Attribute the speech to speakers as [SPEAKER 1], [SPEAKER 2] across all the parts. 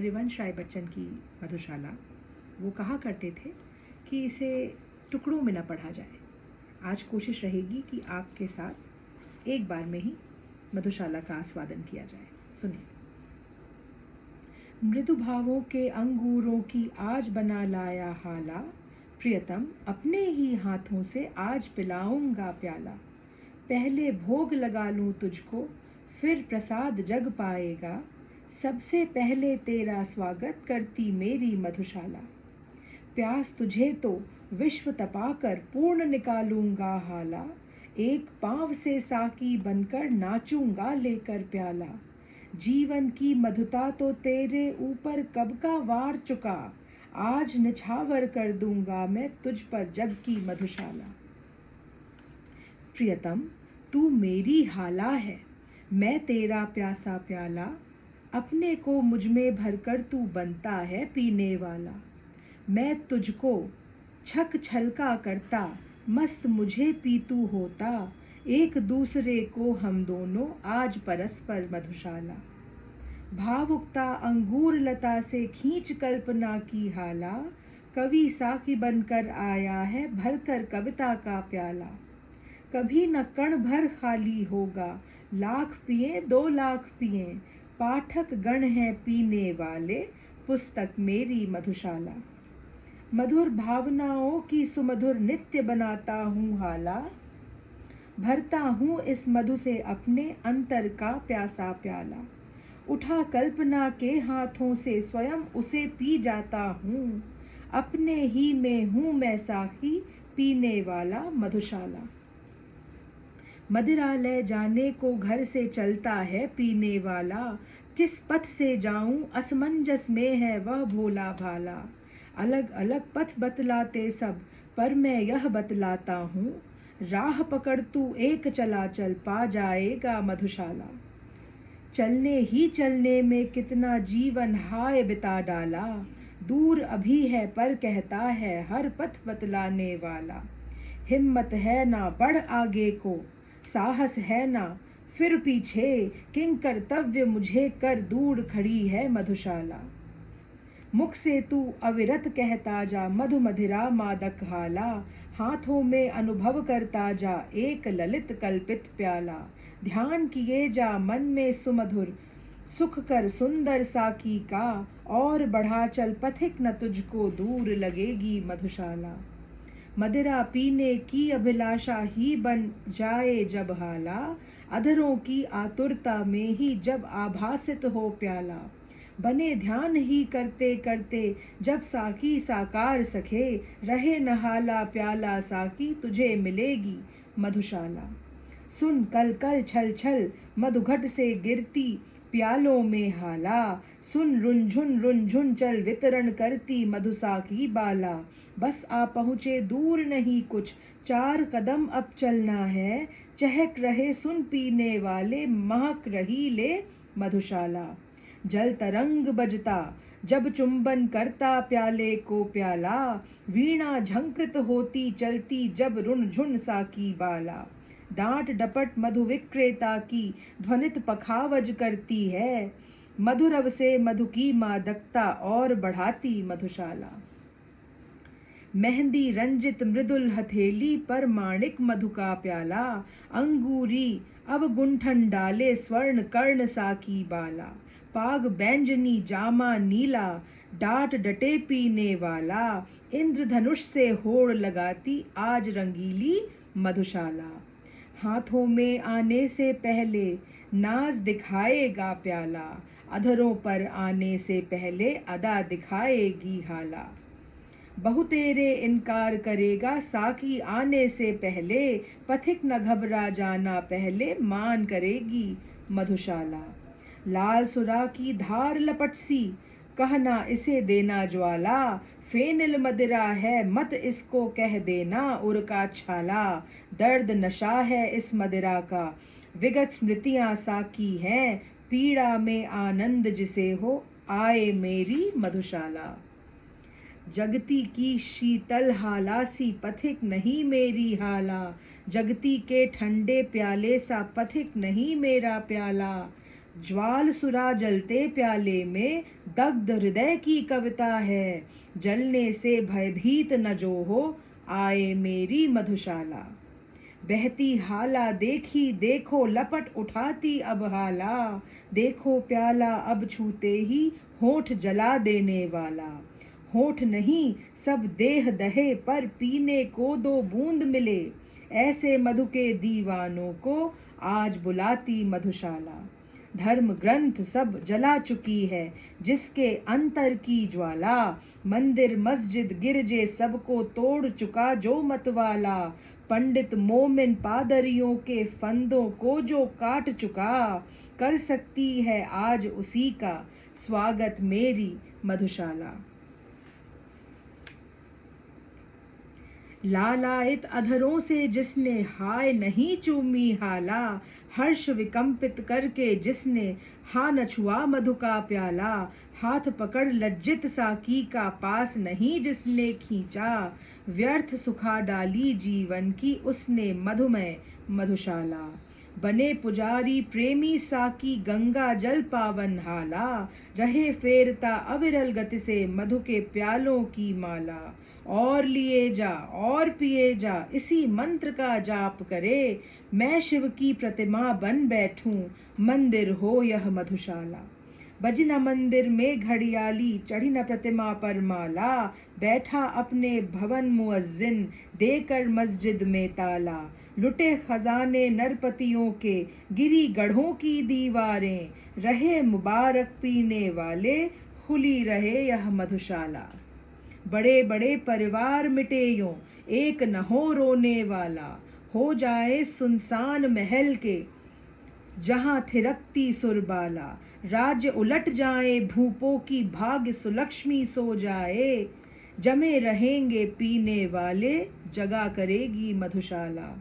[SPEAKER 1] हरिवंश राय बच्चन की मधुशाला। वो कहा करते थे कि इसे टुकड़ों में न पढ़ा जाए। आज कोशिश रहेगी कि आपके साथ एक बार में ही मधुशाला का आस्वादन किया जाए। सुनिए। मृदु भावों के अंगूरों की आज बना लाया हाला, प्रियतम अपने ही हाथों से आज पिलाऊंगा प्याला। पहले भोग लगा लूं तुझको, फिर प्रसाद जग पाएगा। सबसे पहले तेरा स्वागत करती मेरी मधुशाला। प्यास तुझे तो विश्व तपाकर पूर्ण निकालूंगा हाला। एक पांव से साकी बनकर नाचूंगा लेकर प्याला। जीवन की मधुता तो तेरे ऊपर कब का वार चुका, आज निछावर कर दूंगा मैं तुझ पर जग की मधुशाला। प्रियतम तू मेरी हाला है, मैं तेरा प्यासा प्याला। अपने को मुझ में भरकर तू बनता है पीने वाला। मैं तुझको छक छलका करता, मस्त मुझे पीतू होता। एक दूसरे को हम दोनों आज परस्पर मधुशाला। भावुकता अंगूर लता से खींच कल्पना की हाला। कवि साकी बनकर आया है भरकर कविता का प्याला। कभी न कण भर खाली होगा, लाख पिए 2 लाख पिए। पाठक गण हैं पीने वाले, पुस्तक मेरी मधुशाला। मधुर भावनाओं की सुमधुर नित्य बनाता हूँ हाला। भरता हूँ इस मधु से अपने अंतर का प्यासा प्याला। उठा कल्पना के हाथों से स्वयं उसे पी जाता हूँ। अपने ही में हूँ मैं साकी, पीने वाला मधुशाला। मदिरालय जाने को घर से चलता है पीने वाला। किस पथ से जाऊं असमंजस में है वह भोला भाला। अलग अलग पथ बतलाते सब, पर मैं यह बतलाता हूँ। राह पकड़ तू एक चला चल, पा जाएगा मधुशाला। चलने ही चलने में कितना जीवन हाय बिता डाला। दूर अभी है पर कहता है हर पथ बतलाने वाला। हिम्मत है ना बढ़ आगे को, साहस है ना फिर पीछे। किंग कर्तव्य मुझे कर दूर खड़ी है मधुशाला। मुख से तू अविरत कहता जा, मधु मधिरा मादक हाला। हाथों में अनुभव करता जा, एक ललित कल्पित प्याला। ध्यान किए जा मन में सुमधुर, सुख कर सुंदर साकी का। और बढ़ा चल पथिक न तुझको दूर लगेगी मधुशाला। मदिरा पीने की अभिलाषा ही बन जाए जब हाला। अधरों की आतुरता में ही जब आभासित हो प्याला। बने ध्यान ही करते करते जब साकी साकार सखे। रहे नहाला प्याला साकी, तुझे मिलेगी मधुशाला। सुन कल कल छल छल मधुघट से गिरती प्यालों में हाला। सुन रुंझुन चल वितरण करती मधुसा की बाला। बस आ पहुँचे दूर नहीं कुछ, 4 कदम अब चलना है। चहक रहे सुन पीने वाले, महक रही ले मधुशाला। जल तरंग बजता जब चुंबन करता प्याले को प्याला। वीणा झंकृत होती चलती जब रुनझुन साकी बाला। डांट डपट मधु विक्रेता की ध्वनित पखावज करती है। मधुरव से मधु की मादकता और बढ़ाती मधुशाला। मेहंदी रंजित मृदुल हथेली पर माणिक मधु का प्याला। अंगूरी अवगुंठन डाले स्वर्ण कर्ण साकी बाला। पाग बैंजनी जामा नीला, डाट डटे पीने वाला। इंद्रधनुष से होड़ लगाती आज रंगीली मधुशाला। हाथों में आने से पहले नाज दिखाएगा प्याला। अधरों पर आने से पहले अदा दिखाएगी हाला। बहु तेरे इनकार करेगा साकी आने से पहले। पथिक न घबरा जाना पहले, मान करेगी मधुशाला। लाल सुरा की धार लपट सी, कहना इसे देना ज्वाला। फेनिल मदिरा है मत इसको कह देना उरका छाला। दर्द नशा है इस मदिरा का, विगत स्मृतियाँ साकी हैं। पीड़ा में आनंद जिसे हो, आए मेरी मधुशाला। जगती की शीतल हाला सी, पथिक नहीं मेरी हाला। जगती के ठंडे प्याले सा, पथिक नहीं मेरा प्याला। ज्वाल सुरा जलते प्याले में दग्ध हृदय की कविता है। जलने से भयभीत न जो हो, आए मेरी मधुशाला। बहती हाला देखी देखो, लपट उठाती अब हाला। देखो प्याला अब छूते ही होठ जला देने वाला। होठ नहीं सब देह दहे, पर पीने को दो बूंद मिले। ऐसे मधु के दीवानों को आज बुलाती मधुशाला। धर्म ग्रंथ सब जला चुकी है, जिसके अंतर की ज्वाला। मंदिर मस्जिद गिरजे सबको तोड़ चुका जो मतवाला। पंडित मोमिन पादरियों के फंदों को जो काट चुका। कर सकती है आज उसी का स्वागत मेरी मधुशाला। लालायित अधरों से जिसने हाय नहीं चूमी हाला। हर्ष विकंपित करके जिसने हा न छुआ मधु का प्याला। हाथ पकड़ लज्जित साकी का पास नहीं जिसने खींचा। व्यर्थ सुखा डाली जीवन की उसने मधुमय मधुशाला। बने पुजारी प्रेमी साकी गंगा जल पावन हाला। रहे फेरता अविरल गति से मधु के प्यालों की माला। और लिए जा और पिए जा, इसी मंत्र का जाप करे। मैं शिव की प्रतिमा बन बैठूं, मंदिर हो यह मधुशाला। बजी न मंदिर में घड़ियाली, चढ़ी न प्रतिमा पर माला। बैठा अपने भवन मुअज्जिन, देकर मस्जिद में ताला। लुटे खजाने नरपतियों के, गिरी गढ़ों की दीवारें। रहे मुबारक पीने वाले, खुली रहे यह मधुशाला। बड़े बड़े परिवार मिटे यूं, एक न हो रोने वाला। हो जाए सुनसान महल के, जहां थिरकती सुरबाला। राज्य उलट जाए भूपों की, भाग्य सुलक्ष्मी सो जाए। जमे रहेंगे पीने वाले, जगा करेगी मधुशाला।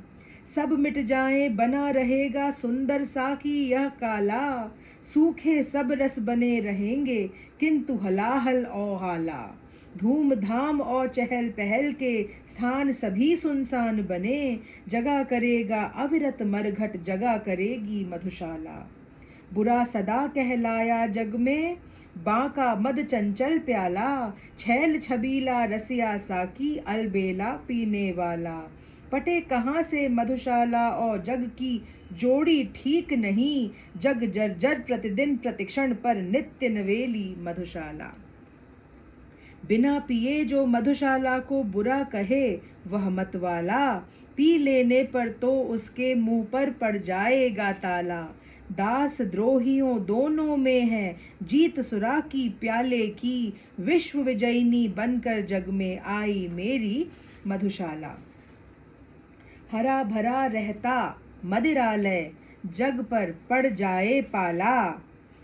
[SPEAKER 1] सब मिट जाए बना रहेगा सुंदर साकी यह काला। सूखे सब रस बने रहेंगे, किंतु हलाहल और हाला। धूम धाम और चहल पहल के स्थान सभी सुनसान बने। जगा करेगा अविरत मरघट, जगा करेगी मधुशाला। बुरा सदा कहलाया जग में, बांका मद चंचल प्याला। छैल छबीला रसिया साकी, अलबेला पीने वाला। पटे कहाँ से मधुशाला और जग की जोड़ी ठीक नहीं। जग जर्जर प्रतिदिन प्रतिक्षण पर, नित्य नवेली मधुशाला। बिना पिए जो मधुशाला को बुरा कहे, वह मतवाला। पी लेने पर तो उसके मुंह पर पड़ जाएगा ताला। दास द्रोहियों दोनों में है जीत सुरा की प्याले की। विश्व विजयिनी बनकर जग में आई मेरी मधुशाला। हरा भरा रहता मदिरालय, जग पर पड़ जाए पाला।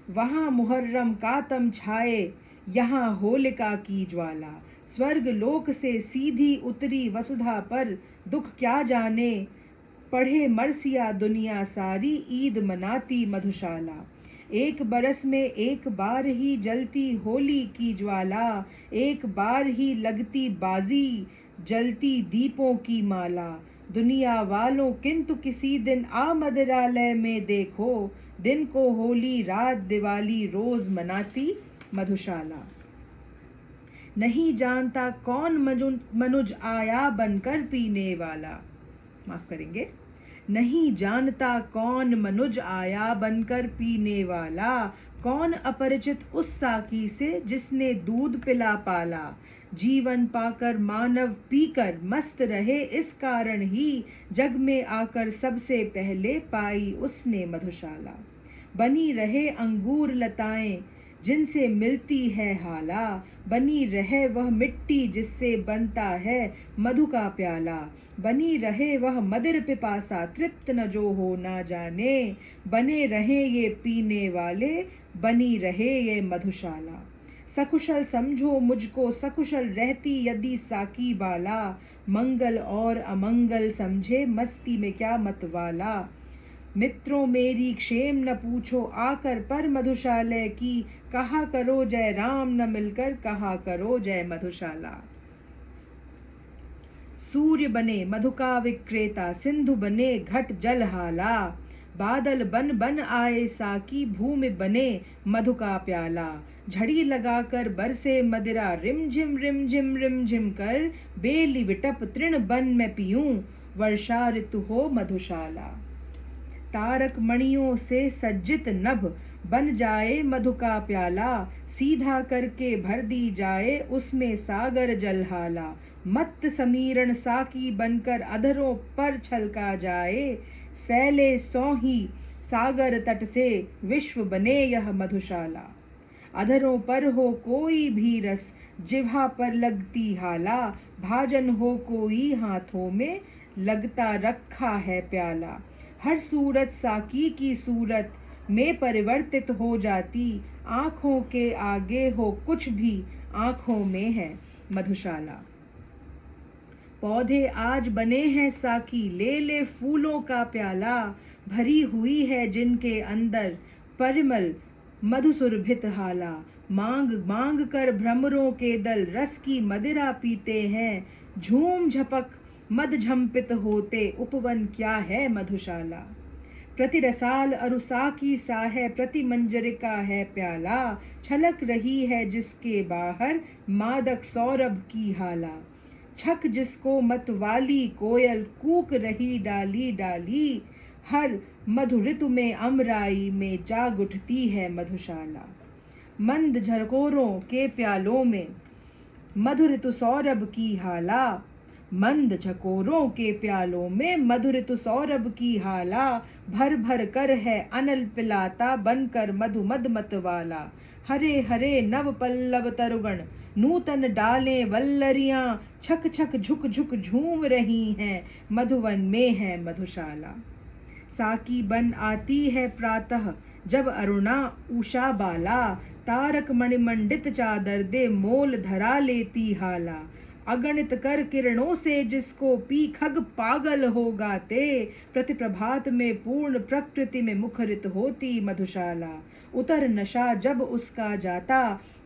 [SPEAKER 1] वहाँ मुहर्रम का तम छाए, यहाँ होलिका की ज्वाला। स्वर्ग लोक से सीधी उतरी वसुधा पर, दुख क्या जाने। पढ़े मरसिया दुनिया सारी, ईद मनाती मधुशाला। एक बरस में एक बार ही जलती होली की ज्वाला। एक बार ही लगती बाजी, जलती दीपों की माला। दुनिया वालों किंतु किसी दिन आ मदिरालय में देखो। दिन को होली रात दिवाली रोज मनाती मधुशाला। नहीं जानता कौन मनुज आया बनकर पीने वाला। माफ करेंगे। नहीं जानता कौन मनुज आया बनकर पीने वाला। कौन अपरिचित उस साकी से जिसने दूध पिला पाला। जीवन पाकर मानव पीकर मस्त रहे, इस कारण ही जग में आकर सबसे पहले पाई उसने मधुशाला। बनी रहे अंगूर लताएं जिनसे मिलती है हाला। बनी रहे वह मिट्टी जिससे बनता है मधु का प्याला। बनी रहे वह मदिर पिपासा, तृप्त न जो हो ना जाने। बने रहे ये पीने वाले, बनी रहे ये मधुशाला। सकुशल समझो मुझको, सकुशल रहती यदि साकी बाला। मंगल और अमंगल समझे, मस्ती में क्या मतवाला। मित्रों मेरी क्षेम न पूछो आकर, पर मधुशालय की कहा करो जय राम। न मिलकर कहा करो जय मधुशाला। सूर्य बने मधु का विक्रेता, सिंधु बने घट जल हाला। बादल बन बन आए साकी भूमि बने मधु का प्याला। झड़ी लगाकर बरसे मदिरा रिम झिम कर, बेली विटप तृण बन मैं पीऊं, वर्षा ऋतु हो मधुशाला। तारक मणियों से सज्जित नभ बन जाए मधु का प्याला, सीधा करके भर दी जाए उसमें सागर जलहाला। मत्त समीरण साकी बनकर अधरों पर छलका जाए, फैले सौही सागर तट से विश्व बने यह मधुशाला। अधरों पर हो कोई भी रस जिह्वा पर लगती हाला, भाजन हो कोई हाथों में लगता रखा है प्याला। हर सूरत साकी की सूरत में परिवर्तित हो जाती, आंखों के आगे हो कुछ भी आंखों में है मधुशाला। पौधे आज बने हैं साकी ले ले फूलों का प्याला, भरी हुई है जिनके अंदर परिमल मधुसुरभित हाला। मांग मांग कर भ्रमरों के दल रस की मदिरा पीते हैं, झूम झपक मद झंपित होते उपवन क्या है मधुशाला। प्रति रसाल अरुसा की सा है प्रति मंजरिका है प्याला, छलक रही है जिसके बाहर मादक सौरभ की हाला। छक जिसको मतवाली कोयल कूक रही डाली डाली, हर मधु ऋतु में अमराई में जाग उठती है मधुशाला। मंद झकोरों के प्यालों में मधु ऋतु सौरभ की हाला, मंद झकोरों के प्यालों में मधु ऋतु सौरभ की हाला। भर भर कर है अनल पिलाता बनकर मधु मद मतवाला। हरे हरे नव पल्लव तरुगण नूतन डालें वल्लरियां, छक छक झुक झुक झूम रही हैं मधुवन में है मधुशाला। साकी बन आती है प्रातः जब अरुणा उषा बाला, तारक मणिमंडित चादर दे मोल धरा लेती हाला। अगणित कर किरणों से जिसको पी खग पागल हो गाते, प्रति प्रभात में पूर्ण प्रकृति में मुखरित होती मधुशाला। उतर नशा जब उसका जाता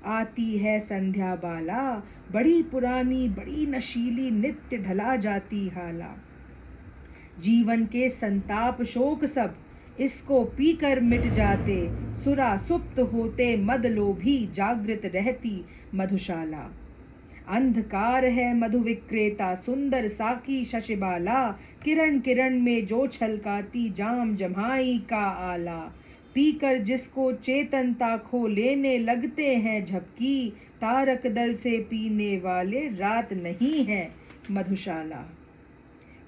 [SPEAKER 1] आती है संध्या बाला, बड़ी पुरानी बड़ी नशीली नित्य ढला जाती हाला। जीवन के संताप शोक सब इसको पीकर मिट जाते, सुरा सुप्त होते मद लोभी जागृत रहती मधुशाला। अंधकार है मधु विक्रेता सुंदर साकी शशिबाला, किरण किरण में जो छलकाती जाम जमाई का आला। पीकर जिसको चेतनता खो लेने लगते हैं झपकी, तारक दल से पीने वाले रात नहीं है मधुशाला।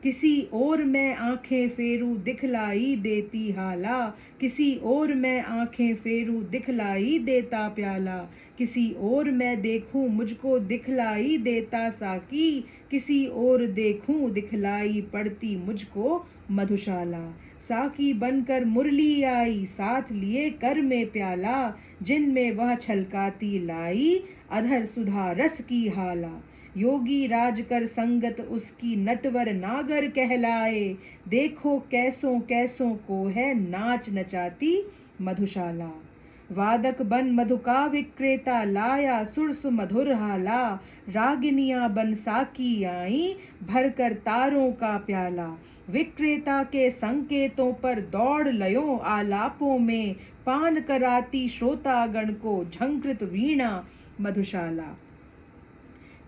[SPEAKER 1] किसी और मैं आंखें फेरू दिखलाई देती हाला, किसी और मैं आंखें फेरू दिखलाई देता प्याला। किसी और मैं देखूं मुझको दिखलाई देता साकी, किसी और देखूं दिखलाई पड़ती मुझको मधुशाला। साकी बनकर मुरली आई साथ लिए कर में प्याला, जिनमें वह छलकाती लाई अधर सुधा रस की हाला। योगी राज कर संगत उसकी नटवर नागर कहलाए, देखो कैसों कैसों को है नाच नचाती मधुशाला। वादक बन मधु का विक्रेता लाया सुरसु मधुर हाला, रागिनियां बन साकी आई भरकर तारों का प्याला। विक्रेता के संकेतों पर दौड़ लयों आलापों में, पान कराती श्रोतागण को झंकृत वीणा मधुशाला।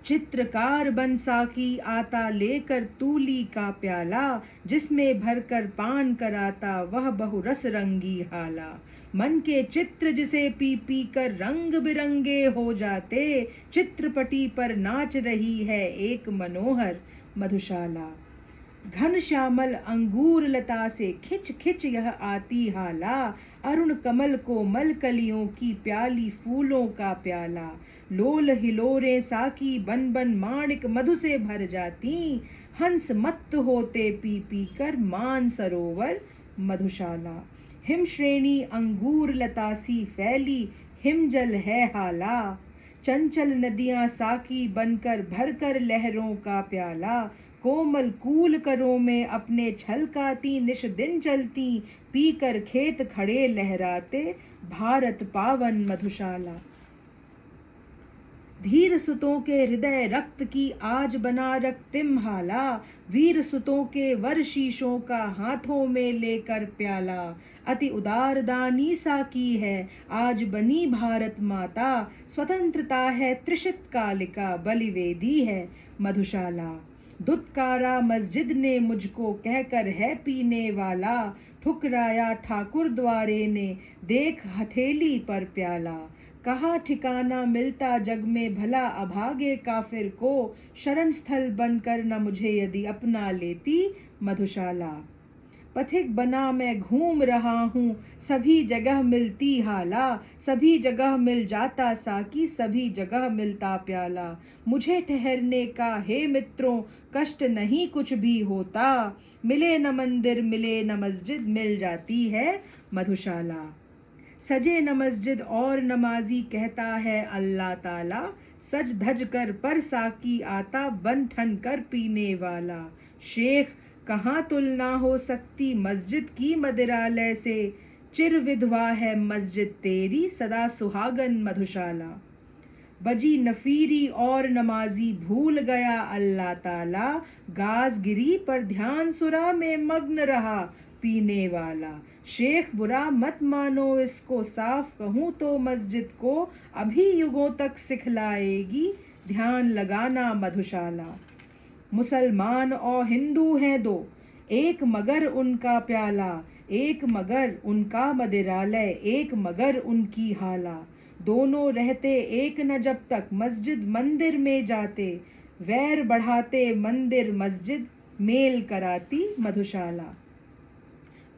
[SPEAKER 1] चित्रकार बन साकी आता लेकर तूली का प्याला, जिसमें भरकर पान कराता वह बहुरस रंगी हाला। मन के चित्र जिसे पी पी कर रंग बिरंगे हो जाते, चित्रपटी पर नाच रही है एक मनोहर मधुशाला। घन श्यामल अंगूर लता से खिंच खिंच यह आती हाला, अरुण कमल कोमल कलियों की प्याली फूलों का प्याला। लोल हिलोरे साकी बन बन माणिक मधु से भर जाती, हंस मत्त होते पी पी कर मान सरोवर मधुशाला। हिम श्रेणी अंगूर लता सी फैली हिमजल है हाला, चंचल नदियां साकी बनकर भरकर लहरों का प्याला। कोमल कूल करों में अपने छलकाती निश दिन चलती, पीकर खेत खड़े लहराते भारत पावन मधुशाला। धीर सुतों के हृदय रक्त की आज बना रक्तिम हाला, वीर सुतों के वर शीशों का हाथों में लेकर प्याला, अति उदार दानी सा की है आज बनी भारत माता, स्वतंत्रता है त्रिशित कालिका बलिवेदी है मधुशाला। दुत्कारा मस्जिद ने मुझको कहकर है पीने वाला, ठुकराया ठाकुर द्वारे ने देख हथेली पर प्याला, कहाँ ठिकाना मिलता जग में भला अभागे काफिर को, शरण स्थल बनकर न मुझे यदि अपना लेती मधुशाला। पथिक बना मैं घूम रहा हूँ सभी जगह मिलती हाला, सभी जगह मिल जाता साकी सभी जगह मिलता प्याला, मुझे ठहरने का हे मित्रों कष्ट नहीं कुछ भी होता, मिले न मंदिर मिले न मस्जिद मिल जाती है मधुशाला। सजे न मस्जिद और नमाजी कहता है अल्लाह ताला, सज धज कर पर साकी आता बन ठन कर पीने वाला, शेख कहाँ तुलना हो सकती मस्जिद की मदिरालय से, चिर विधवा है मस्जिद तेरी सदा सुहागन मधुशाला। बजी नफीरी और नमाजी भूल गया अल्लाह ताला, गाज गिरी पर ध्यान सुरा में मग्न रहा पीने वाला, शेख बुरा मत मानो इसको साफ कहूँ तो मस्जिद को अभी युगों तक सिखलाएगी ध्यान लगाना मधुशाला। मुसलमान और हिंदू हैं दो, एक मगर उनका प्याला, एक मगर उनका मदिरालय, एक मगर उनकी हाला, दोनों रहते एक न जब तक मस्जिद मंदिर में जाते, वैर बढ़ाते मंदिर मस्जिद मेल कराती मधुशाला।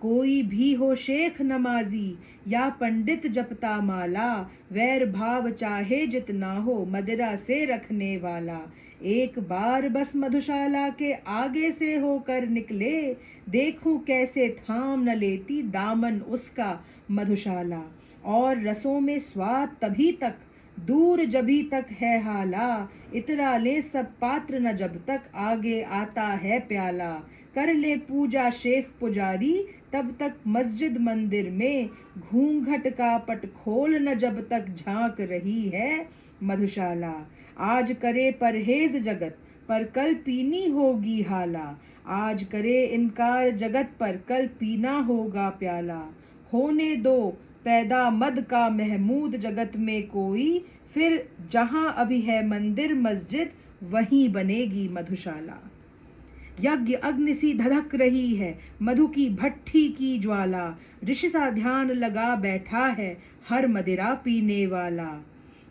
[SPEAKER 1] कोई भी हो शेख नमाजी या पंडित जपता माला, वैर भाव चाहे जितना हो मदिरा से रखने वाला, एक बार बस मधुशाला के आगे से होकर निकले, देखूं कैसे थाम न लेती दामन उसका मधुशाला, और रसों में स्वाद तभी तक दूर जभी तक है हाला, इतरा ले सब पात्र न जब तक आगे आता है प्याला, कर ले पूजा शेख पुजारी तब तक मस्जिद मंदिर में, घूंघट का पट खोल न जब तक झांक रही है मधुशाला, आज करे परहेज जगत पर कल पीनी होगी हाला, आज करे इनकार जगत पर कल पीना होगा प्याला, होने दो पैदा मद का महमूद जगत में कोई, फिर जहां अभी है मंदिर मस्जिद वहीं बनेगी मधुशाला। यज्ञ अग्नि सी धधक रही है मधु की भट्ठी की ज्वाला, ऋषि सा ध्यान लगा बैठा है हर मदिरा पीने वाला,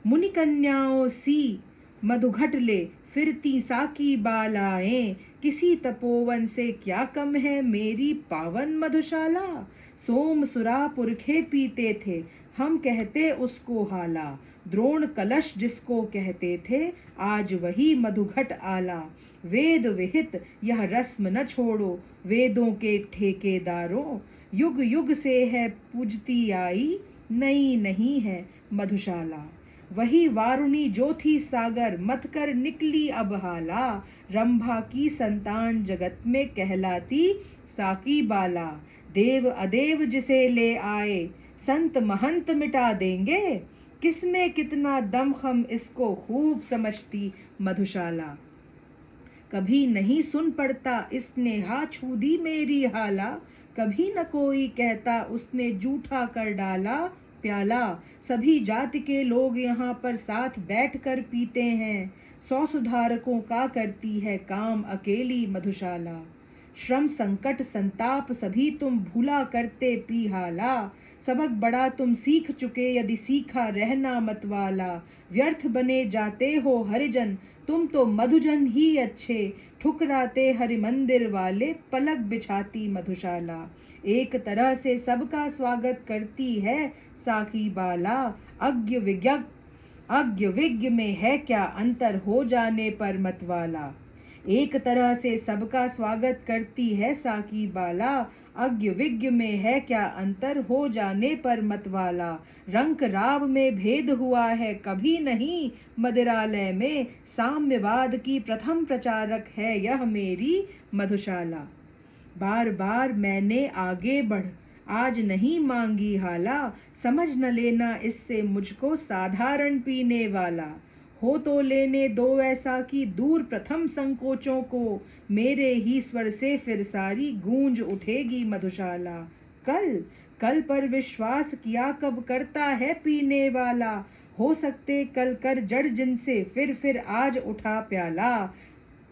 [SPEAKER 1] मुनि कन्याओं सी मधुघट ले फिरती साकी बालाएं, किसी तपोवन से क्या कम है मेरी पावन मधुशाला, सोम सुरा पुरखे पीते थे हम कहते उसको हाला, द्रोण कलश जिसको कहते थे आज वही मधुघट आला, वेद विहित यह रस्म न छोड़ो वेदों के ठेकेदारों, युग युग से है पूजती आई नई नहीं है मधुशाला, वही वारुणी ज्योति सागर मत कर निकली अब हाला, रंभा की संतान जगत में कहलाती साकी बाला, देव अदेव जिसे ले आए संत महंत मिटा देंगे, किसमें कितना दमखम इसको खूब समझती मधुशाला, कभी नहीं सुन पड़ता इसने हा छू दी मेरी हाला, कभी न कोई कहता उसने जूठा कर डाला प्याला, सभी जाति के लोग यहाँ पर साथ बैठ कर पीते हैं, 100 सुधारकों का करती है काम अकेली मधुशाला, श्रम संकट संताप सभी तुम भूला करते पी हाला, सबक बड़ा तुम सीख चुके यदि सीखा रहना मतवाला, व्यर्थ बने जाते हो हरिजन तुम तो मधुजन ही अच्छे, ठुकराते हरि मंदिर वाले पलक बिछाती मधुशाला, एक तरह से सबका स्वागत करती है साकी बाला, अज्ञ विज्ञ में है क्या अंतर हो जाने पर मतवाला, एक तरह से सबका स्वागत करती है साकी बाला, अज्ञ विज्ञ में है क्या अंतर हो जाने पर मतवाला, रंक राव में भेद हुआ है कभी नहीं मदिरालय में, साम्यवाद की प्रथम प्रचारक है यह मेरी मधुशाला, बार बार मैंने आगे बढ़ आज नहीं मांगी हाला, समझ न लेना इससे मुझको साधारण पीने वाला, हो तो लेने दो ऐसा कि दूर प्रथम संकोचों को, मेरे ही स्वर से फिर सारी गूंज उठेगी मधुशाला। कल कल पर विश्वास किया कब करता है पीने वाला, हो सकते कल कर जड़ जिनसे फिर आज उठा प्याला।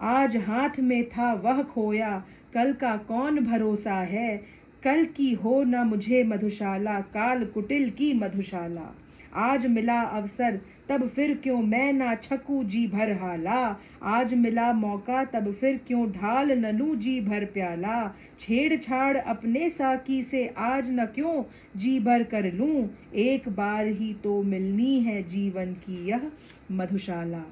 [SPEAKER 1] आज हाथ में था वह खोया, कल का कौन भरोसा है, कल की हो न मुझे मधुशाला, काल कुटिल की मधुशाला। आज मिला अवसर तब फिर क्यों मैं ना छकूं जी भर हाला, आज मिला मौका तब फिर क्यों ढाल ननू जी भर प्याला। छेड़छाड़ अपने साकी से आज न क्यों जी भर कर लूं, एक बार ही तो मिलनी है जीवन की यह मधुशाला।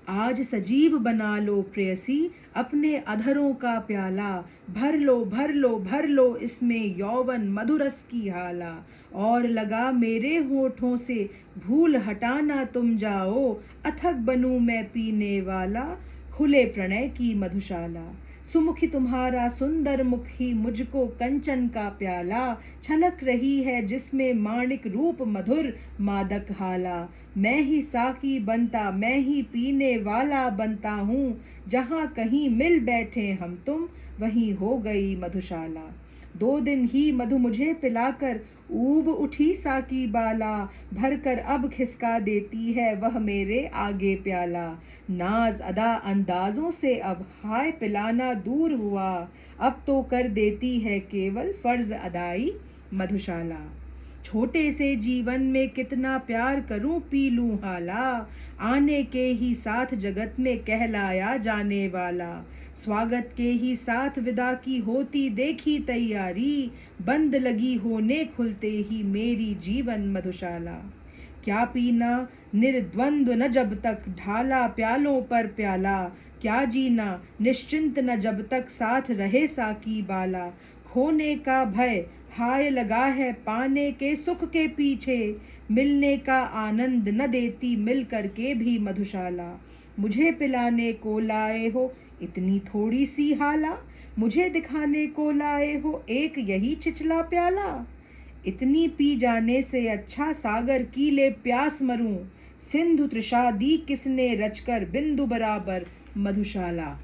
[SPEAKER 1] आज सजीव बना लो प्रेयसी अपने अधरों का प्याला, भर लो भर लो भर लो इसमें यौवन मधुरस की हाला। और लगा मेरे होठों से भूल हटाना तुम जाओ, अथक बनूं मैं पीने वाला खुले प्रणय की मधुशाला। सुमुखी तुम्हारा सुंदर मुख ही मुझको कंचन का प्याला, छलक रही है जिसमें माणिक रूप मधुर मादक हाला। मैं ही साकी बनता मैं ही पीने वाला बनता हूँ, जहाँ कहीं मिल बैठे हम तुम वहीं हो गई मधुशाला। 2 दिन ही मधु मुझे पिलाकर ऊब उठी साकी बाला, भर कर अब खिसका देती है वह मेरे आगे प्याला। नाज अदा अंदाजों से अब हाय पिलाना दूर हुआ, अब तो कर देती है केवल फर्ज अदाई मधुशाला। छोटे से जीवन में कितना प्यार करूं पी लूं हाला, आने के ही साथ जगत में कहलाया जाने वाला। स्वागत के ही साथ विदा की होती देखी तैयारी, बंद लगी होने खुलते ही मेरी जीवन मधुशाला। क्या पीना निर्द्वंद्व न जब तक ढाला प्यालों पर प्याला, क्या जीना निश्चिंत न जब तक साथ रहे साकी बाला। खोने का भय हाय लगा है पाने के सुख के पीछे, मिलने का आनंद न देती मिल कर के भी मधुशाला। मुझे पिलाने को लाए हो इतनी थोड़ी सी हाला, मुझे दिखाने को लाए हो एक यही छिछला प्याला। इतनी पी जाने से अच्छा सागर की ले प्यास मरूं, सिंधु तृषा दी किसने रचकर बिंदु बराबर मधुशाला।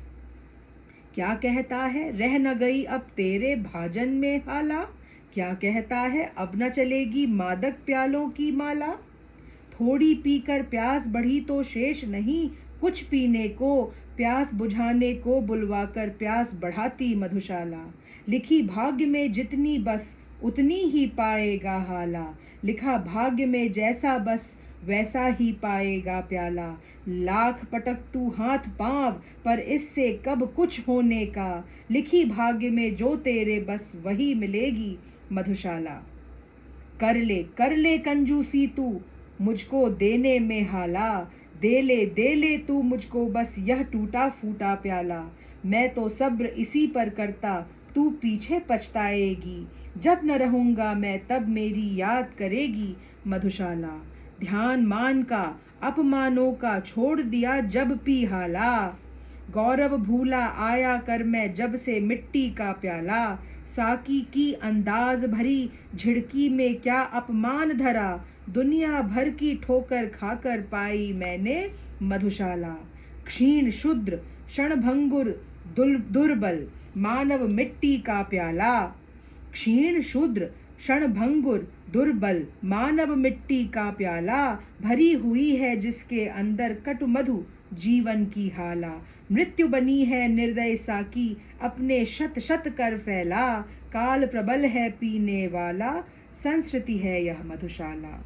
[SPEAKER 1] क्या कहता है रह न गई अब तेरे भाजन में हाला, क्या कहता है अब न चलेगी मादक प्यालों की माला। थोड़ी पीकर प्यास बढ़ी तो शेष नहीं कुछ पीने को, प्यास बुझाने को बुलवाकर प्यास बढ़ाती मधुशाला। लिखी भाग्य में जितनी बस उतनी ही पाएगा हाला, लिखा भाग्य में जैसा बस वैसा ही पाएगा प्याला। लाख पटक तू हाथ पांव पर इससे कब कुछ होने का, लिखी भाग्य में जो तेरे बस वही मिलेगी मधुशाला। कर ले कंजूसी तू मुझको देने में हाला, दे ले तू मुझको बस यह टूटा फूटा प्याला। मैं तो सब्र इसी पर करता तू पीछे पछताएगी, जब न रहूंगा मैं तब मेरी याद करेगी मधुशाला। ध्यान मान का अपमानों का छोड़ दिया जब पी हाला, गौरव भूला आया कर मैं जब से मिट्टी का प्याला। साकी की अंदाज भरी झिड़की में क्या अपमान धरा, दुनिया भर की ठोकर खाकर पाई मैंने मधुशाला। क्षीण शुद्र क्षणभंगुर दुर्बल मानव मिट्टी का प्याला, क्षीण शूद्र क्षणभंगुर दुर्बल मानव मिट्टी का प्याला। भरी हुई है जिसके अंदर कटु मधु जीवन की हाला, मृत्यु बनी है निर्दय साकी अपने शत शत कर फैला। काल प्रबल है पीने वाला संस्कृति है यह मधुशाला।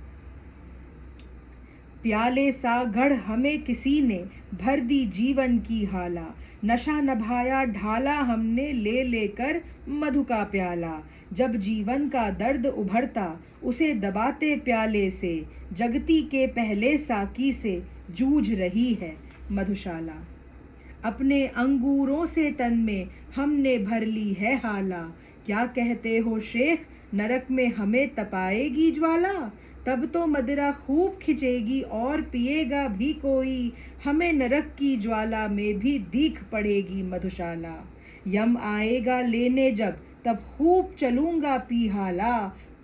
[SPEAKER 1] प्याले सा गढ़ हमें किसी ने भर दी जीवन की हाला, नशा नभाया ढाला हमने ले लेकर मधु का प्याला। जब जीवन का दर्द उभरता उसे दबाते प्याले से, जगती के पहले साकी से जूझ रही है मधुशाला। अपने अंगूरों से तन में हमने भर ली है हाला, क्या कहते हो शेख नरक में हमें तपाएगी ज्वाला। तब तो मदिरा खूब खिंचेगी और पिएगा भी कोई, हमें नरक की ज्वाला में भी दीख पड़ेगी मधुशाला। यम आएगा लेने जब तब खूब चलूंगा पी हाला,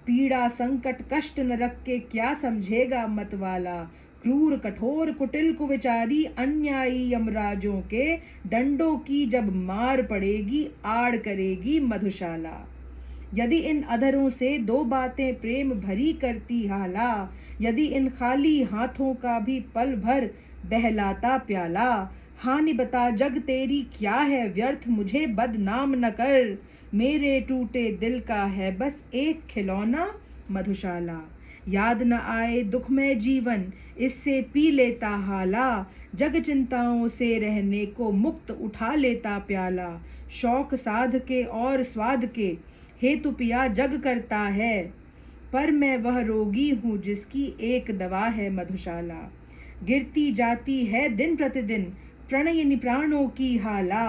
[SPEAKER 1] पीड़ा संकट कष्ट नरक के क्या समझेगा मतवाला। क्रूर कठोर कुटिल कुविचारी अन्यायी यमराजों के डंडों की जब मार पड़ेगी, आड़ करेगी मधुशाला। यदि इन अधरों से दो बातें प्रेम भरी करती हाला, यदि इन खाली हाथों का भी पल भर बहलाता प्याला, हानि बता जग तेरी क्या है, व्यर्थ मुझे बदनाम न कर, मेरे टूटे दिल का है बस एक खिलौना मधुशाला। याद न आए दुखमय जीवन, इससे पी लेता हाला, जग चिंताओं से रहने को मुक्त उठा लेता प्याला। शौक साध के और स्वाद के हेतु पिया जग करता है, पर मैं वह रोगी हूँ जिसकी एक दवा है मधुशाला। गिरती जाती है दिन प्रतिदिन प्रणयिनी प्राणों की हाला,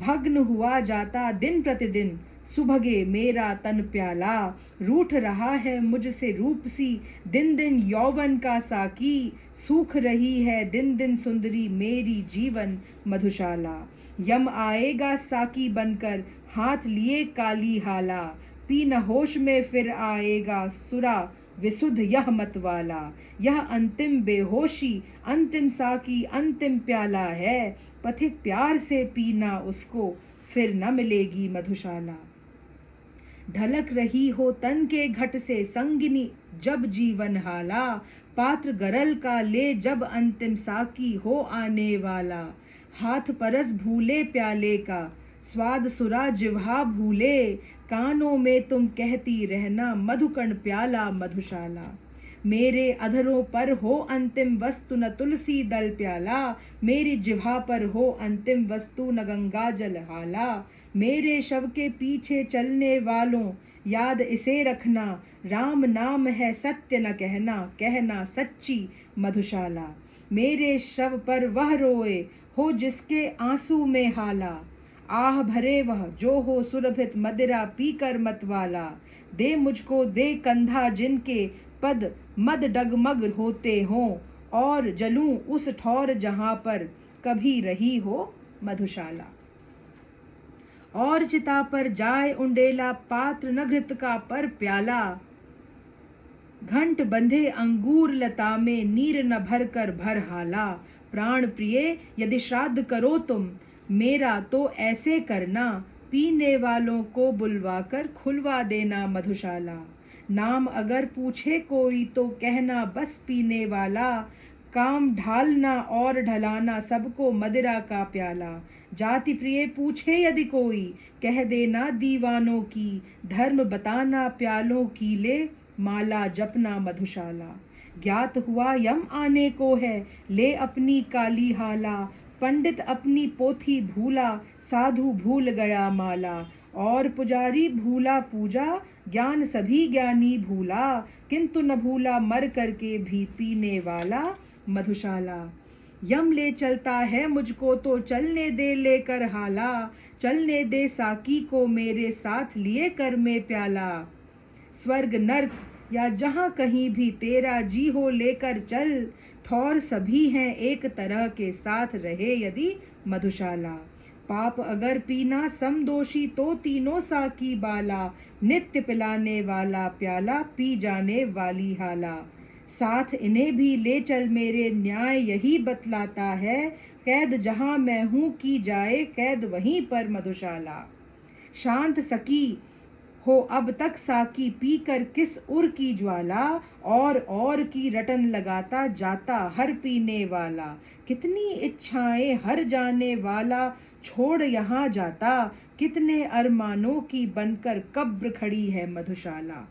[SPEAKER 1] भग्न हुआ जाता दिन प्रतिदिन सुभगे मेरा तन प्याला। रूठ रहा है मुझसे रूपसी दिन दिन यौवन का साकी, सूख रही है दिन दिन सुंदरी मेरी जीवन मधुशाला। यम आएगा साकी बनकर हाथ लिए काली हाला, पी न होश में फिर आएगा सुरा विशुद्ध यह मतवाला। यह अंतिम बेहोशी अंतिम साकी अंतिम प्याला है, पथिक प्यार से पीना उसको फिर न मिलेगी मधुशाला। ढलक रही हो तन के घट से संगिनी जब जीवन हाला, पात्र गरल का ले जब अंतिम साकी हो आने वाला। हाथ परस भूले प्याले का स्वाद सुरा जिह्वा भूले, कानों में तुम कहती रहना मधुकण प्याला मधुशाला। मेरे अधरों पर हो अंतिम वस्तु न तुलसी दल प्याला, मेरी जिह्वा पर हो अंतिम वस्तु न गंगा जल हाला। मेरे शव के पीछे चलने वालों याद इसे रखना, राम नाम है सत्य न कहना, कहना सच्ची मधुशाला। मेरे शव पर वह रोए हो जिसके आंसू में हाला, आह भरे वह जो हो सुरभित मदिरा पीकर मतवाला। दे मुझको दे कंधा जिनके पद मद डगमग होते हों, और जलूं उस ठौर जहां पर कभी रही हो मधुशाला। और चिता पर जाए उंडेला पात्र न घृत का पर प्याला, घंट बंधे अंगूर लता में नीर न भर कर भर हाला। प्राण प्रिय यदि श्राद्ध करो तुम मेरा तो ऐसे करना, पीने वालों को बुलवाकर खुलवा देना मधुशाला। नाम अगर पूछे कोई तो कहना बस पीने वाला, काम ढालना और ढलाना सबको मदिरा का प्याला। जाति प्रिय पूछे यदि कोई कह देना दीवानों की, धर्म बताना प्यालों की ले माला जपना मधुशाला। ज्ञात हुआ यम आने को है ले अपनी काली हाला, पंडित अपनी पोथी भूला साधु भूल गया माला। और पुजारी भूला पूजा ज्ञान सभी ज्ञानी भूला, किंतु न भूला मर करके भी पीने वाला मधुशाला। यम ले चलता है मुझको तो चलने दे लेकर हाला, चलने दे साकी को मेरे साथ लिए कर में प्याला। स्वर्ग नर्क या जहाँ कहीं भी तेरा जी हो लेकर चल, ठौर सभी हैं एक तरह के साथ रहे यदि मधुशाला। पाप अगर पीना समदोषी तो तीनों साकी बाला, नित्य पिलाने वाला प्याला पी जाने वाली हाला। साथ इन्हें भी ले चल मेरे न्याय यही बतलाता है, कैद जहाँ मैं हूँ की जाए कैद वहीं पर मधुशाला। शांत सकी हो अब तक साकी पीकर किस उर की ज्वाला, और की रटन लगाता जाता हर पीने वाला। कितनी इच्छाएं हर जाने वाला छोड़ यहाँ जाता, कितने अरमानों की बनकर कब्र खड़ी है मधुशाला।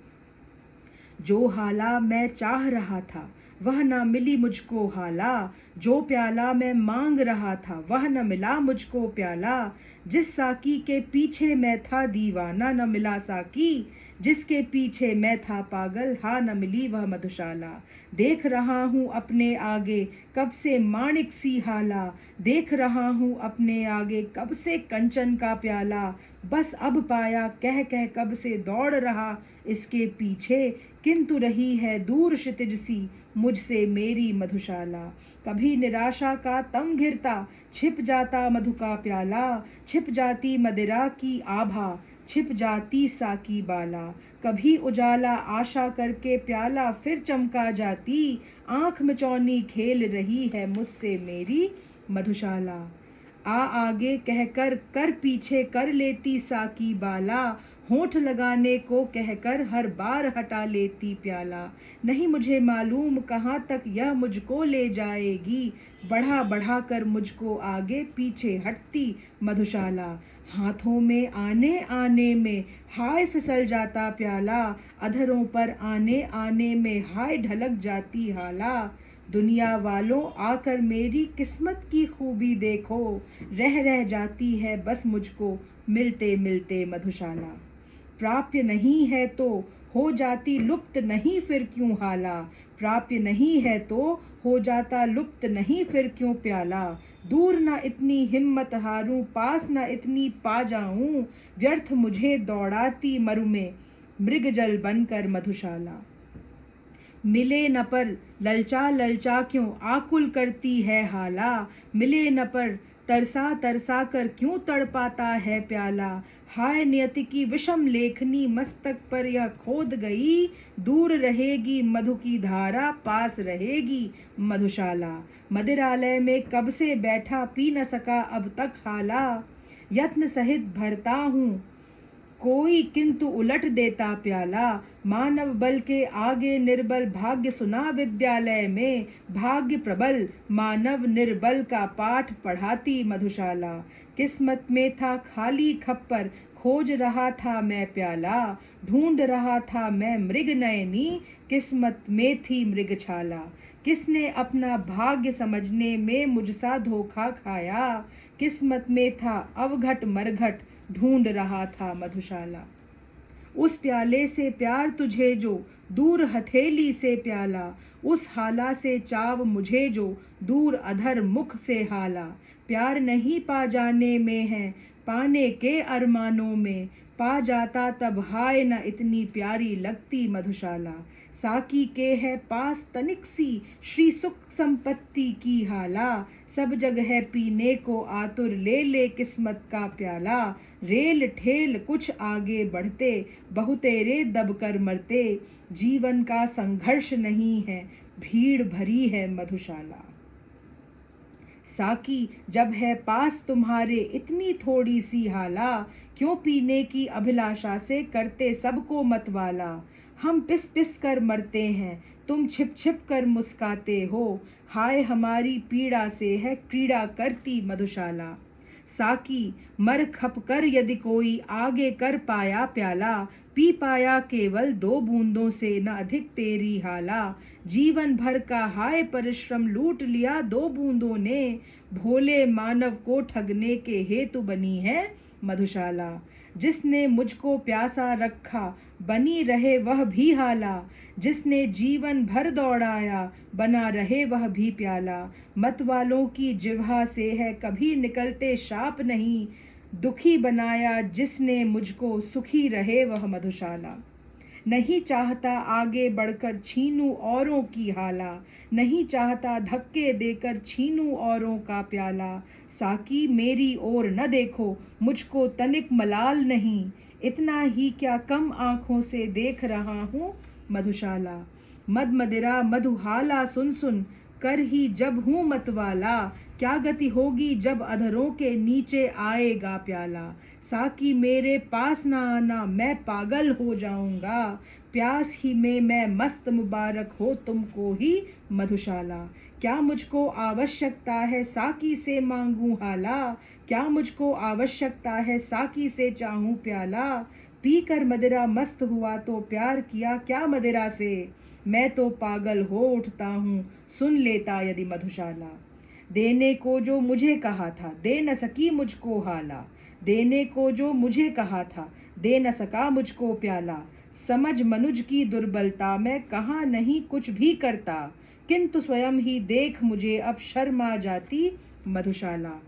[SPEAKER 1] जो हाला मैं चाह रहा था वह न मिली मुझको हाला, जो प्याला मैं मांग रहा था वह न मिला मुझको प्याला। जिस साकी के पीछे मैं था दीवाना न मिला साकी, जिसके पीछे मैं था पागल हाँ न मिली वह मधुशाला। देख रहा हूँ अपने आगे कब से माणिक सी हाला, देख रहा हूँ अपने आगे कब से कंचन का प्याला। बस अब पाया कह कह कब से दौड़ रहा इसके पीछे, किंतु रही है दूर क्षितिज सी मुझसे मेरी मधुशाला। कभी निराशा का तम घिरता छिप जाता मधु का प्याला, छिप जाती मदिरा की आभा छिप जाती साकी बाला। कभी उजाला आशा करके प्याला फिर चमका जाती। आंख मिचौनी खेल रही है मुझसे मेरी मधुशाला। आ आगे कहकर कर पीछे कर लेती साकी बाला। होठ लगाने को कहकर हर बार हटा लेती प्याला। नहीं मुझे मालूम कहाँ तक यह मुझको ले जाएगी। बढ़ा बढ़ा कर मुझको आगे पीछे हटती मधुशाला। हाथों में आने आने में हाय फिसल जाता प्याला। अधरों पर आने आने में हाय ढलक जाती हाला। दुनिया वालों आकर मेरी किस्मत की खूबी देखो। रह जाती है बस मुझको मिलते मिलते मधुशाला। प्राप्य नहीं है तो हो जाती लुप्त नहीं फिर क्यों हाला। प्राप्य नहीं है तो हो जाता लुप्त नहीं फिर क्यों प्याला। दूर ना इतनी हिम्मत हारूं पास ना इतनी पा जाऊं। व्यर्थ मुझे दौड़ाती मरु में मृग जल बनकर मधुशाला। मिले न पर ललचा ललचा क्यों आकुल करती है हाला। मिले न पर तरसा तरसा कर क्यों तड़पाता है प्याला। हाय नियति की विषम लेखनी मस्तक पर यह खोद गई। दूर रहेगी मधु की धारा पास रहेगी मधुशाला। मदिरालय में कब से बैठा पी न सका अब तक हाला। यत्न सहित भरता हूँ कोई किंतु उलट देता प्याला। मानव बल के आगे निर्बल भाग्य सुना विद्यालय में। भाग्य प्रबल मानव निर्बल का पाठ पढ़ाती मधुशाला। किस्मत में था खाली खप्पर खोज रहा था मैं प्याला। ढूंढ रहा था मैं मृग नयनी किस्मत में थी मृगछाला। किसने अपना भाग्य समझने में मुझसा धोखा खाया। किस्मत में था अवघट मरघट ढूंढ रहा था मधुशाला। उस प्याले से प्यार तुझे जो दूर हथेली से प्याला। उस हाला से चाव मुझे जो दूर अधर मुख से हाला। प्यार नहीं पा जाने में है पाने के अरमानों में। पा जाता तब हाय न इतनी प्यारी लगती मधुशाला। साकी के है पास तनिक सी श्री सुख संपत्ति की हाला। सब जग है पीने को आतुर ले ले किस्मत का प्याला। रेल ठेल कुछ आगे बढ़ते बहुतेरे दबकर मरते। जीवन का संघर्ष नहीं है भीड़ भरी है मधुशाला। साकी जब है पास तुम्हारे इतनी थोड़ी सी हाला। क्यों पीने की अभिलाषा से करते सबको मतवाला। हम पिस पिस कर मरते हैं तुम छिप छिप कर मुस्काते हो। हाय हमारी पीड़ा से है क्रीड़ा करती मधुशाला। साकी मर खप कर यदि कोई आगे कर पाया प्याला। पी पाया केवल 2 बूंदों से न अधिक तेरी हाला। जीवन भर का हाय परिश्रम लूट लिया 2 बूंदों ने। भोले मानव को ठगने के हेतु बनी है मधुशाला। जिसने मुझको प्यासा रखा बनी रहे वह भी हाला। जिसने जीवन भर दौड़ाया बना रहे वह भी प्याला। मत वालों की जिह्वा से है कभी निकलते शाप नहीं। दुखी बनाया जिसने मुझको सुखी रहे वह मधुशाला। नहीं चाहता आगे बढ़कर छीनूं औरों की हाला। नहीं चाहता धक्के देकर छीनूं औरों का प्याला। साकी मेरी ओर न देखो मुझको तनिक मलाल नहीं। इतना ही क्या कम आँखों से देख रहा हूँ मधुशाला। मद मदिरा मधुहाला सुन सुन कर ही जब हूँ मतवाला। क्या गति होगी जब अधरों के नीचे आएगा प्याला। साकी मेरे पास ना आना मैं पागल हो जाऊंगा। प्यास ही में मैं मस्त मुबारक हो तुमको ही मधुशाला। क्या मुझको आवश्यकता है साकी से मांगूं हाला। क्या मुझको आवश्यकता है साकी से चाहूं प्याला। पी कर मदिरा मस्त हुआ तो प्यार किया क्या मदिरा से। मैं तो पागल हो उठता हूँ सुन लेता यदि मधुशाला। देने को जो मुझे कहा था दे न सकी मुझको हाला। देने को जो मुझे कहा था दे न सका मुझको प्याला। समझ मनुज की दुर्बलता मैं कहाँ नहीं कुछ भी करता। किंतु स्वयं ही देख मुझे अब शर्म आ जाती मधुशाला।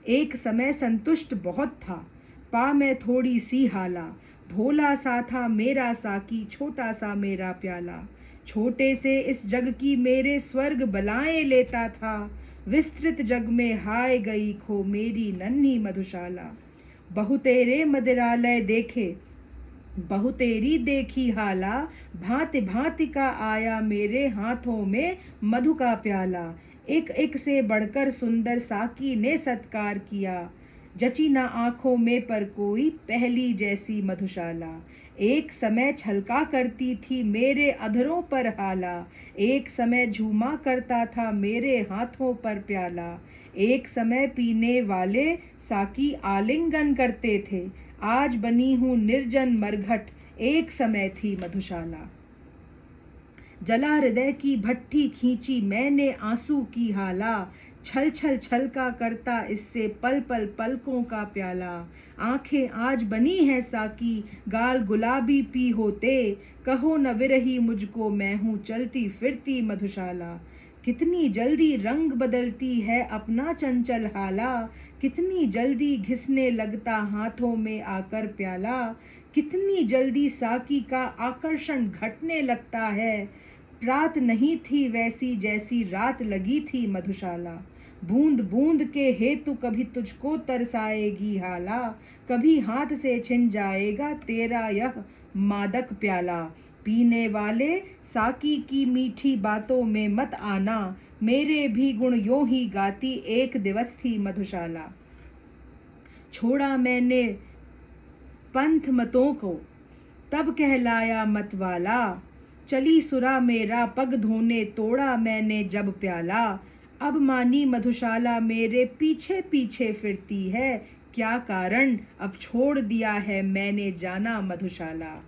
[SPEAKER 1] एक समय संतुष्ट बहुत था पा मैं थोड़ी सी हाला। भोला सा था मेरा साकी छोटा सा मेरा प्याला। छोटे से इस जग की मेरे स्वर्ग बलाएं लेता था। विस्तृत जग में हाय गई खो मेरी नन्ही मधुशाला। बहु तेरे मदिरालय देखे, बहु तेरी देखी हाला, भांति भांति का आया मेरे हाथों में मधु का प्याला। एक एक से बढ़कर सुंदर साकी ने सत्कार किया, जची ना आंखों में पर कोई पहली जैसी मधुशाला। एक समय छलका करती थी मेरे अधरों पर हाला, एक समय झूमा करता था मेरे हाथों पर प्याला। एक समय पीने वाले साकी आलिंगन करते थे, आज बनी हूँ निर्जन मरघट, एक समय थी मधुशाला। जला हृदय की भट्ठी खींची मैंने आंसू की हाला, छल छल छलका करता इससे पल पल पलकों का प्याला। आंखें आज बनी है साकी, गाल गुलाबी पी होते, कहो न विरही मुझको मैं हूँ चलती फिरती मधुशाला। कितनी जल्दी रंग बदलती है अपना चंचल हाला, कितनी जल्दी घिसने लगता हाथों में आकर प्याला। कितनी जल्दी साकी का आकर्षण घटने लगता है, रात नहीं थी वैसी जैसी रात लगी थी मधुशाला। बूंद बूंद के हेतु कभी तुझको तरसाएगी हाला, कभी हाथ से छिन जाएगा तेरा यह मादक प्याला। पीने वाले साकी की मीठी बातों में मत आना, मेरे भी गुण यों ही गाती एक दिवस थी मधुशाला। छोड़ा मैंने पंथ मतों को तब कहलाया मतवाला, चली सुरा मेरा पग धोने तोड़ा मैंने जब प्याला। अब मानी मधुशाला मेरे पीछे पीछे फिरती है, क्या कारण अब छोड़ दिया है मैंने जाना मधुशाला।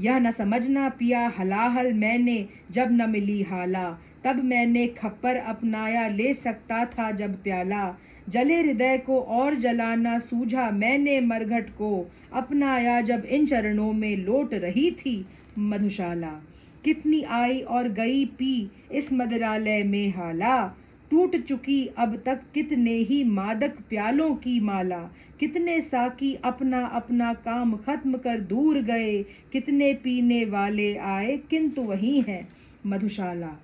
[SPEAKER 1] यह न समझना पिया हलाहल मैंने जब न मिली हाला, तब मैंने खप्पर अपनाया ले सकता था जब प्याला। जले हृदय को और जलाना सूझा मैंने मरघट को, अपनाया जब इन चरणों में लौट रही थी मधुशाला। कितनी आई और गई पी इस मदिरालय में हाला, टूट चुकी अब तक कितने ही मादक प्यालों की माला। कितने साकी अपना अपना काम खत्म कर दूर गए, कितने पीने वाले आए किंतु वही है मधुशाला।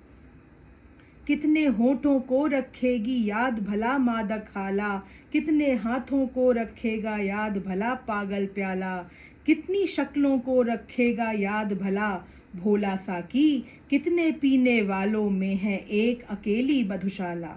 [SPEAKER 1] कितने होठों को रखेगी याद भला मादक हाला, कितने हाथों को रखेगा याद भला पागल प्याला। कितनी शक्लों को रखेगा याद भला भोला साकी, कितने पीने वालों में है एक अकेली मधुशाला।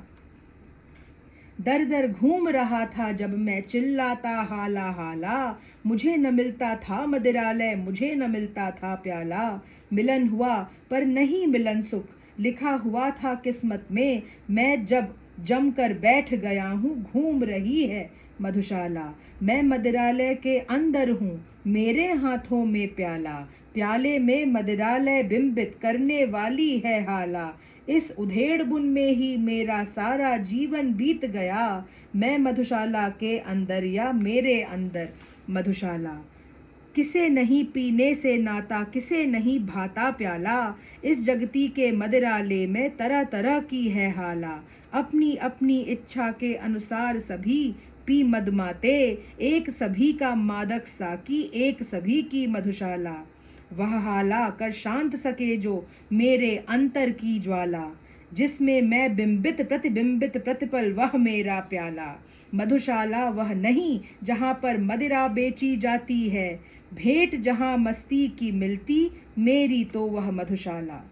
[SPEAKER 1] दर दर घूम रहा था जब मैं चिल्लाता हाला हाला, मुझे न मिलता था मदिरालय मुझे न मिलता था प्याला। मिलन हुआ पर नहीं मिलन सुख, लिखा हुआ था किस्मत में, मैं जब जमकर बैठ गया हूँ घूम रही है मधुशाला। मैं मदिरालय के अंदर हूँ मेरे हाथों में प्याला, प्याले में मदिरालय बिंबित करने वाली है हाला। इस उधेड़ बुन में ही मेरा सारा जीवन बीत गया, मैं मधुशाला के अंदर या मेरे अंदर मधुशाला। किसे नहीं पीने से नाता किसे नहीं भाता प्याला, इस जगती के मदिराले में तरह तरह की है हाला। अपनी अपनी इच्छा के अनुसार सभी पी मदमाते, एक सभी का मादक साकी एक सभी की मधुशाला। वह हाला कर शांत सके जो मेरे अंतर की ज्वाला, जिसमें मैं बिंबित प्रतिबिंबित प्रतिपल वह मेरा प्याला। मधुशाला वह नहीं जहाँ पर मदिरा बेची जाती है, भेंट जहाँ मस्ती की मिलती मेरी तो वह मधुशाला।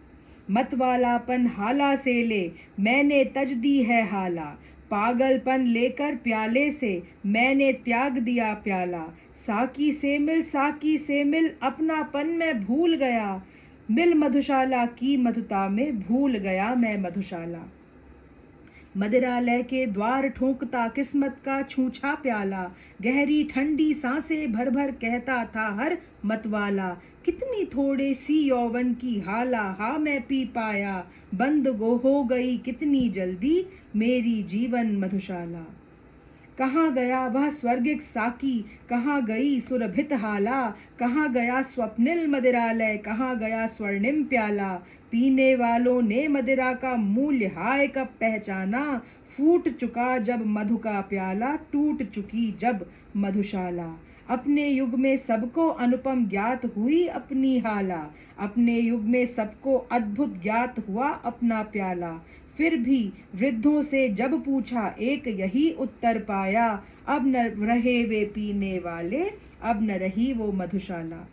[SPEAKER 1] मतवालापन हाला से ले मैंने तज दी है हाला, पागलपन लेकर प्याले से मैंने त्याग दिया प्याला। साकी से मिल अपनापन मैं भूल गया, मिल मधुशाला की मधुता में भूल गया मैं मधुशाला। मदिरालय के द्वार ठोंकता किस्मत का छूछा प्याला, गहरी ठंडी सांसें भर भर कहता था हर मतवाला। कितनी थोड़े सी यौवन की हाला हा मैं पी पाया, बंद गो हो गई कितनी जल्दी मेरी जीवन मधुशाला। कहाँ गया वह स्वर्गिक साकी, कहाँ गई सुरभित हाला, कहाँ गया स्वप्निल मदिरालय, कहाँ गया स्वर्णिम प्याला। पीने वालों ने मदिरा का मूल्य हाय कब पहचाना, फूट चुका जब मधु का प्याला, टूट चुकी जब मधुशाला। अपने युग में सबको अनुपम ज्ञात हुई अपनी हाला, अपने युग में सबको अद्भुत ज्ञात हुआ अपना प्याला। फिर भी वृद्धों से जब पूछा एक यही उत्तर पाया, अब न रहे वे पीने वाले, अब न रही वो मधुशाला।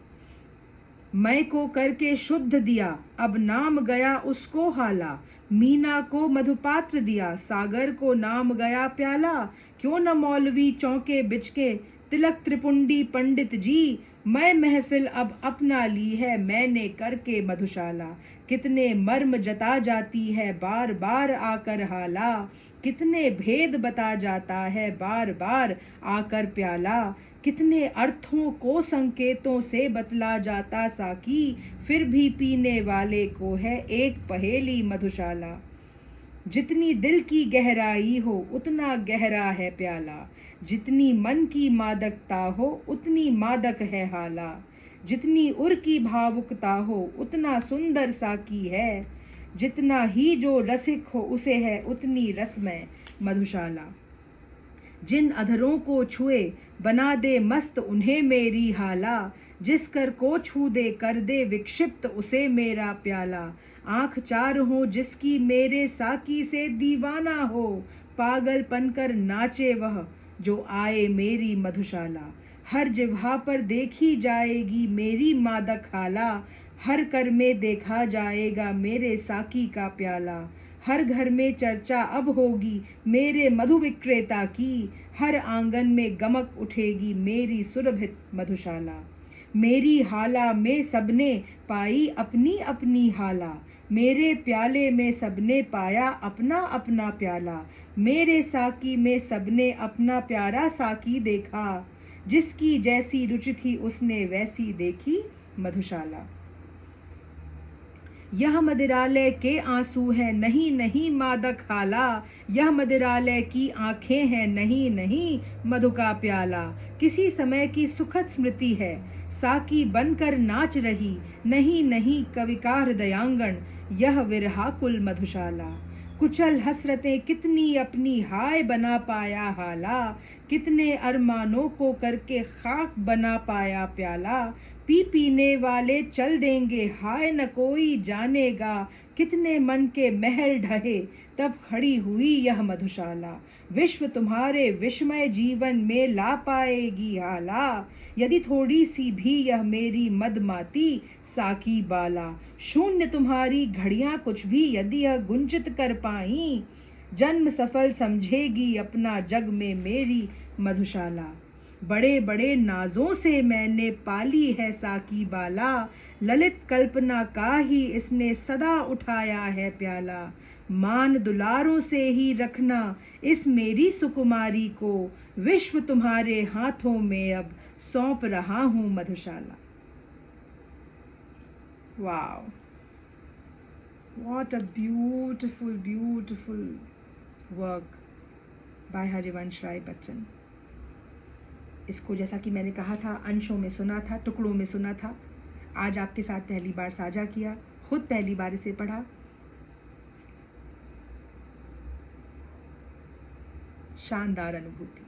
[SPEAKER 1] मैं को करके शुद्ध दिया, अब नाम गया उसको हाला। मीना को मधुपात्र दिया, सागर को नाम गया प्याला। क्यों न मौलवी चौके बिचके, तिलक त्रिपुंडी पंडित जी। मैं महफिल अब अपना ली है, मैंने करके मधुशाला। कितने मर्म जता जाती है बार बार आकर हाला। कितने भेद बता जाता है बार बार आकर प्याला। कितने अर्थों को संकेतों से बतला जाता साकी, फिर भी पीने वाले को है एक पहेली मधुशाला। जितनी दिल की गहराई हो उतना गहरा है प्याला। जितनी मन की मादकता हो उतनी मादक है हाला। जितनी उर की भावुकता हो उतना सुंदर साकी है। जितना ही जो रसिक हो उसे है उतनी रसमय मधुशाला। जिन अधरों को छुए बना दे मस्त उन्हें मेरी हाला। जिस कर को छू दे कर दे विक्षिप्त उसे मेरा प्याला। आंख चार हो जिसकी मेरे साकी से दीवाना हो, पागल बनकर नाचे वह जो आए मेरी मधुशाला। हर जिह्वा पर देखी जाएगी मेरी मादक हाला। हर कर में देखा जाएगा मेरे साकी का प्याला। हर घर में चर्चा अब होगी मेरे मधु विक्रेता की। हर आंगन में गमक उठेगी मेरी सुरभित मधुशाला। मेरी हाला में सबने पाई अपनी अपनी हाला। मेरे प्याले में सबने पाया अपना अपना प्याला। मेरे साकी में सबने अपना प्यारा साकी देखा। जिसकी जैसी रुचि थी उसने वैसी देखी मधुशाला। यह मदिरालय के आंसू हैं नहीं नहीं मादक हाला। यह मदिरालय की आंखें हैं नहीं नहीं मधु का प्याला। किसी समय की सुखद स्मृति है साकी बनकर नाच रही, नहीं नहीं कवि का हृदयांगण यह विरहाकुल मधुशाला। कुचल हसरतें कितनी अपनी हाय बना पाया हाला। कितने अरमानों को करके खाक बना पाया प्याला। पीने वाले चल देंगे हाय न कोई जानेगा। कितने मन के महल ढहे तब खड़ी हुई यह मधुशाला। विश्व तुम्हारे विस्मय जीवन में ला पाएगी हाला। यदि थोड़ी सी भी यह मेरी मदमाती साकी बाला। शून्य तुम्हारी घड़ियां कुछ भी यदि यह गुंजित कर पाई। जन्म सफल समझेगी अपना जग में मेरी मधुशाला। बड़े बड़े नाजों से मैंने पाली है साकी बाला। ललित कल्पना का ही इसने सदा उठाया है प्याला। मान दुलारों से ही रखना इस मेरी सुकुमारी को। विश्व तुम्हारे हाथों में अब सौंप रहा हूँ Madhushala. Wow, what a beautiful beautiful work by Harivansh Rai Bachchan. इसको जैसा कि मैंने कहा था अंशों में सुना था, टुकड़ों में सुना था, आज आपके साथ पहली बार साझा किया, खुद पहली बार इसे पढ़ा। शानदार अनुभूति।